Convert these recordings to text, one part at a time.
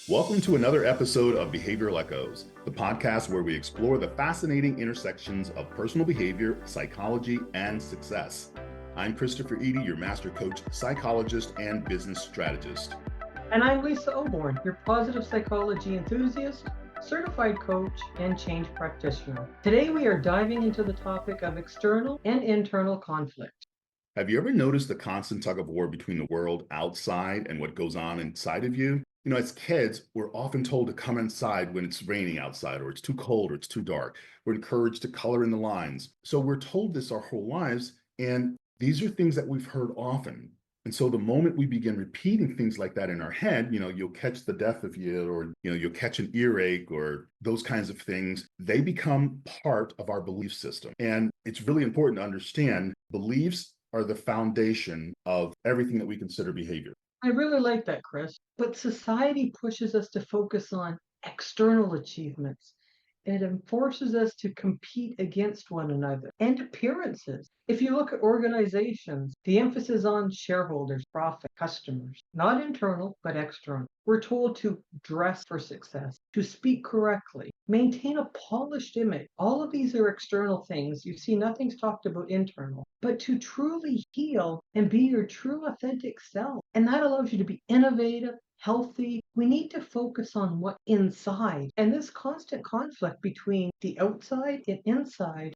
Welcome to another episode of Behavioral Echoes, the podcast where we explore the fascinating intersections of personal behavior, psychology, and success. I'm Christopher Eady, your master coach, psychologist, and business strategist. And I'm Lisa Oborn, your positive psychology enthusiast, certified coach, and change practitioner. Today we are diving into the topic of external and internal conflict. Have you ever noticed the constant tug of war between the world outside and what goes on inside of you? You know, as kids, we're often told to come inside when it's raining outside, or it's too cold, or it's too dark. We're encouraged to color in the lines. So we're told this our whole lives, and these are things that we've heard often. And so the moment we begin repeating things like that in our head, you'll catch the death of you, or, you'll catch an earache, or those kinds of things, they become part of our belief system. And it's really important to understand beliefs are the foundation of everything that we consider behavior. I really like that, Chris. But society pushes us to focus on external achievements. It forces us to compete against one another and appearances. If you look at organizations, the emphasis on shareholders, profit, customers, not internal, but external. We're told to dress for success, to speak correctly, maintain a polished image. All of these are external things. You see, nothing's talked about internal. But to truly heal and be your true authentic self, and that allows you to be innovative, healthy. We need to focus on what's inside. And this constant conflict between the outside and inside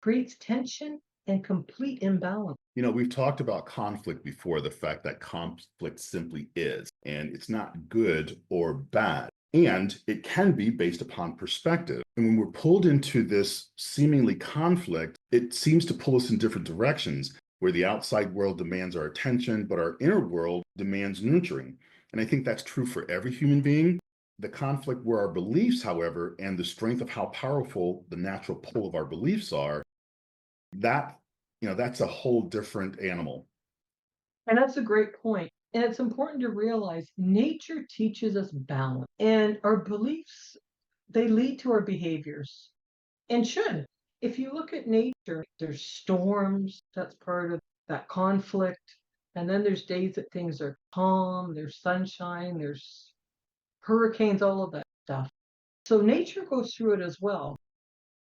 creates tension and complete imbalance. We've talked about conflict before, the fact that conflict simply is, and it's not good or bad. And it can be based upon perspective. And when we're pulled into this seemingly conflict, it seems to pull us in different directions, where the outside world demands our attention, but our inner world demands nurturing. And I think that's true for every human being. The conflict where our beliefs, however, and the strength of how powerful the natural pull of our beliefs are, that's a whole different animal. And that's a great point. And it's important to realize nature teaches us balance, and our beliefs, they lead to our behaviors and should. If you look at nature, there's storms, that's part of that conflict. And then there's days that things are calm, there's sunshine, there's hurricanes, all of that stuff. So nature goes through it as well.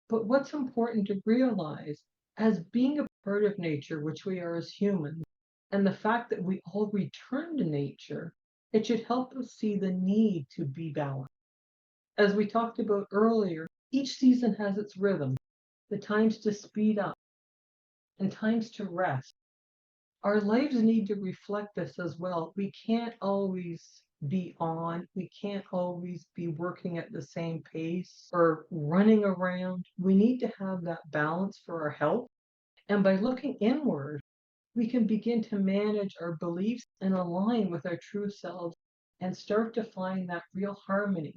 But what's important to realize, as being a part of nature, which we are as humans, and the fact that we all return to nature, it should help us see the need to be balanced. As we talked about earlier, each season has its rhythm, the times to speed up and times to rest. Our lives need to reflect this as well. We can't always be on, we can't always be working at the same pace or running around. We need to have that balance for our health. And by looking inward, we can begin to manage our beliefs and align with our true selves and start to find that real harmony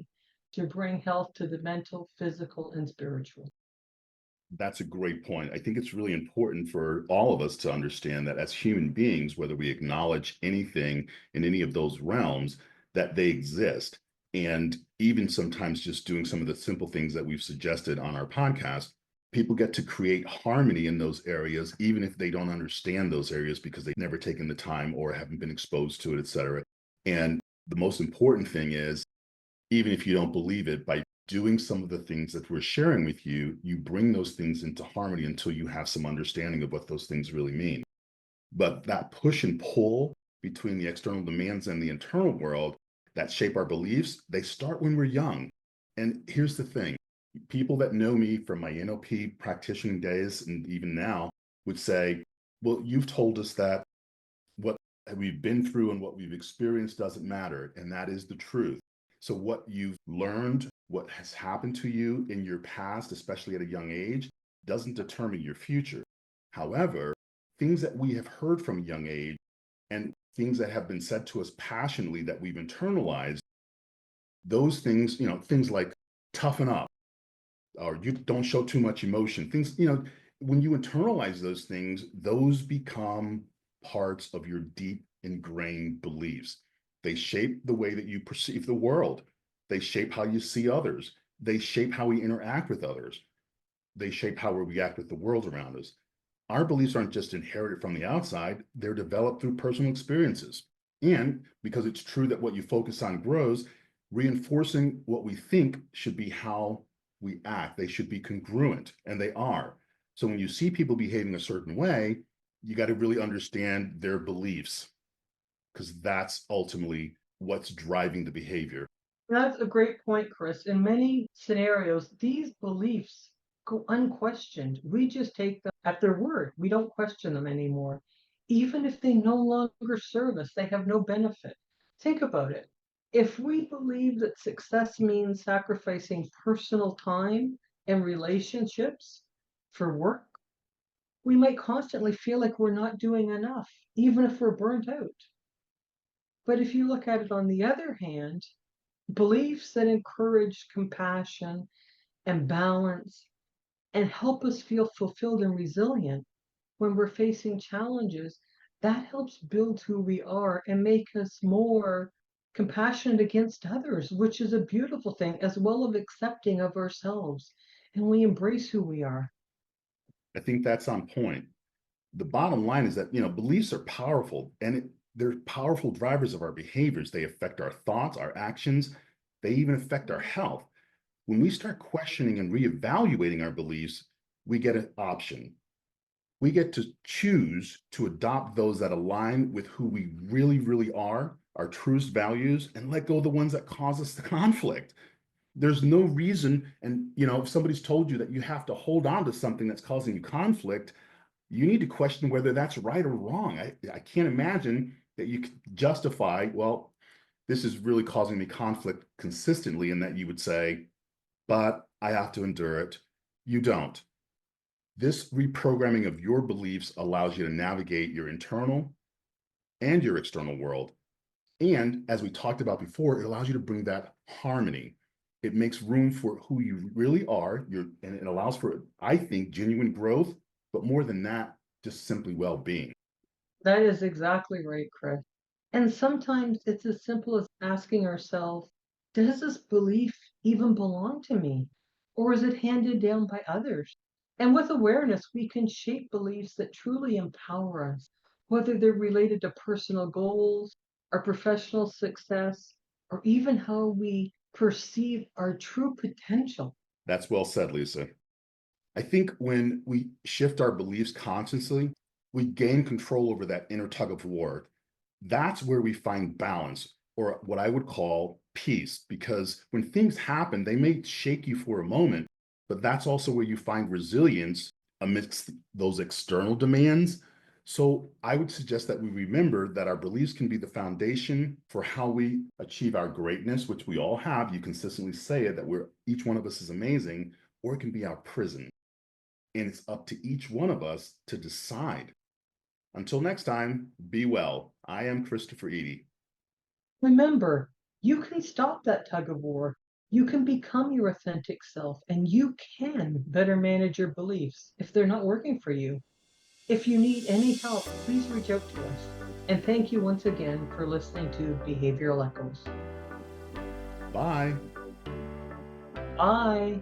to bring health to the mental, physical, and spiritual. That's a great point. I think it's really important for all of us to understand that as human beings, whether we acknowledge anything in any of those realms, that they exist. And even sometimes just doing some of the simple things that we've suggested on our podcast, people get to create harmony in those areas, even if they don't understand those areas because they've never taken the time or haven't been exposed to it, et cetera. And the most important thing is, even if you don't believe it, by doing some of the things that we're sharing with you, you bring those things into harmony until you have some understanding of what those things really mean. But that push and pull between the external demands and the internal world that shape our beliefs, they start when we're young. And here's the thing, people that know me from my NLP practicing days and even now would say, well, you've told us that what we've been through and what we've experienced doesn't matter. And that is the truth. So what you've learned, what has happened to you in your past, especially at a young age, doesn't determine your future. However, things that we have heard from a young age and things that have been said to us passionately that we've internalized, those things, things like toughen up or you don't show too much emotion, things, when you internalize those things, those become parts of your deep ingrained beliefs. They shape the way that you perceive the world. They shape how you see others. They shape how we interact with others. They shape how we react with the world around us. Our beliefs aren't just inherited from the outside, they're developed through personal experiences. And because it's true that what you focus on grows, Reinforcing what we think should be how we act. They should be congruent, and they are. So when you see people behaving a certain way, you got to really understand their beliefs, because that's ultimately what's driving the behavior. That's a great point, Chris. In many scenarios, these beliefs go unquestioned. We just take them at their word. We don't question them anymore. Even if they no longer serve us, they have no benefit. Think about it. If we believe that success means sacrificing personal time and relationships for work, we might constantly feel like we're not doing enough, even if we're burnt out. But if you look at it on the other hand, beliefs that encourage compassion and balance and help us feel fulfilled and resilient when we're facing challenges, that helps build who we are and make us more compassionate against others, which is a beautiful thing, as well as accepting of ourselves. And we embrace who we are. I think that's on point. The bottom line is that, beliefs are powerful, and they're powerful drivers of our behaviors. They affect our thoughts, our actions. They even affect our health. When we start questioning and reevaluating our beliefs, we get an option. We get to choose to adopt those that align with who we really, really are, our truest values, and let go of the ones that cause us the conflict. There's no reason, and if somebody's told you that you have to hold on to something that's causing you conflict, you need to question whether that's right or wrong. I can't imagine that you could justify, well, this is really causing me conflict consistently, and that you would say, but I have to endure it. You don't. This reprogramming of your beliefs allows you to navigate your internal and your external world. And as we talked about before, it allows you to bring that harmony. It makes room for who you really are, and it allows for, I think, genuine growth, but more than that, just simply well-being. That is exactly right, Chris. And sometimes it's as simple as asking ourselves, does this belief even belong to me? Or is it handed down by others? And with awareness, we can shape beliefs that truly empower us, whether they're related to personal goals, our professional success, or even how we perceive our true potential. That's well said, Lisa. I think when we shift our beliefs consciously, we gain control over that inner tug of war. That's where we find balance, or what I would call peace, because when things happen, they may shake you for a moment, but that's also where you find resilience amidst those external demands. So I would suggest that we remember that our beliefs can be the foundation for how we achieve our greatness, which we all have. You consistently say it, that each one of us is amazing, or it can be our prison. And it's up to each one of us to decide. Until next time, be well. I am Christopher Eady. Remember, you can stop that tug of war. You can become your authentic self, and you can better manage your beliefs if they're not working for you. If you need any help, please reach out to us. And thank you once again for listening to Behavioral Echoes. Bye. Bye.